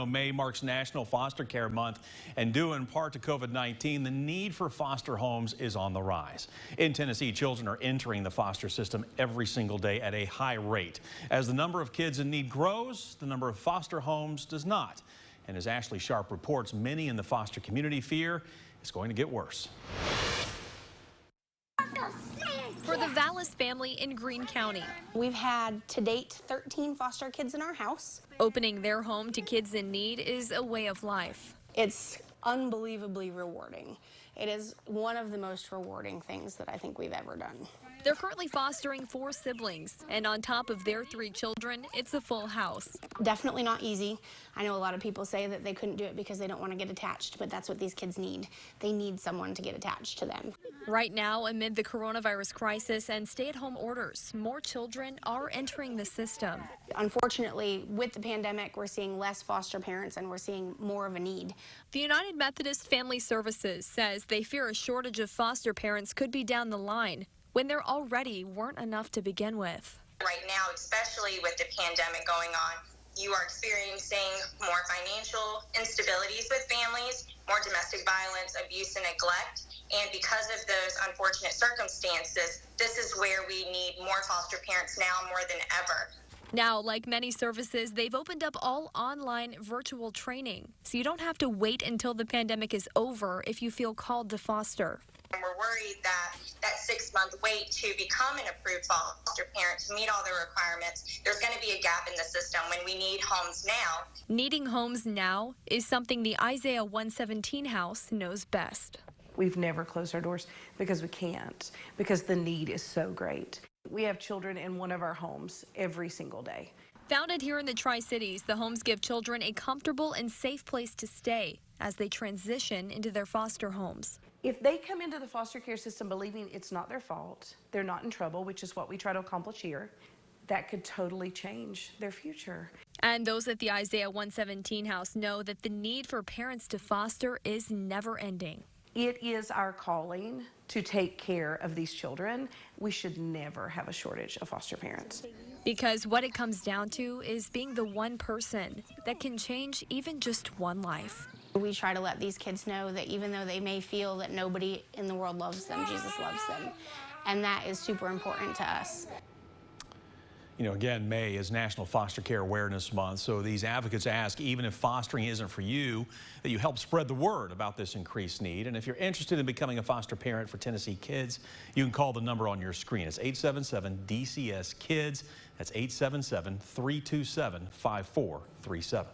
May marks National Foster Care Month, and due in part to COVID-19, the need for foster homes is on the rise. In Tennessee, children are entering the foster system every single day at a high rate. As the number of kids in need grows, the number of foster homes does not. And as Ashley Sharp reports, many in the foster community fear it's going to get worse. For the Vallis family in Greene County, we've had to date 13 foster kids in our house. Opening their home to kids in need is a way of life. It's unbelievably rewarding. It is one of the most rewarding things that I think we've ever done. They're currently fostering 4 siblings, and on top of their 3 children, it's a full house. Definitely not easy. I know a lot of people say that they couldn't do it because they don't want to get attached, but that's what these kids need. They need someone to get attached to them. Right now, amid the coronavirus crisis and stay-at-home orders, more children are entering the system. Unfortunately, with the pandemic, we're seeing less foster parents and we're seeing more of a need. The United Methodist Family Services says they fear a shortage of foster parents could be down the line when there already weren't enough to begin with. Right now, especially with the pandemic going on, you are experiencing more financial instabilities with families, more domestic violence, abuse, and neglect. And because of those unfortunate circumstances, this is where we need more foster parents now more than ever. Now, like many services, they've opened up all online virtual training, so you don't have to wait until the pandemic is over if you feel called to foster. And we're worried that 6-month wait to become an approved foster parent to meet all the requirements, there's going to be a gap in the system when we need homes now. Needing homes now is something the Isaiah 117 house knows best. We've never closed our doors because we can't, because the need is so great. We have children in one of our homes every single day. Founded here in the Tri-Cities, the homes give children a comfortable and safe place to stay as they transition into their foster homes. If they come into the foster care system believing it's not their fault, they're not in trouble, which is what we try to accomplish here, that could totally change their future. And those at the Isaiah 117 house know that the need for parents to foster is never ending. It is our calling to take care of these children. We should never have a shortage of foster parents. Because what it comes down to is being the one person that can change even just one life. We try to let these kids know that even though they may feel that nobody in the world loves them, Jesus loves them. And that is super important to us. You know, again, May is National Foster Care Awareness Month, so these advocates ask, even if fostering isn't for you, that you help spread the word about this increased need. And if you're interested in becoming a foster parent for Tennessee kids, you can call the number on your screen. It's 877-DCS-KIDS. That's 877-327-5437.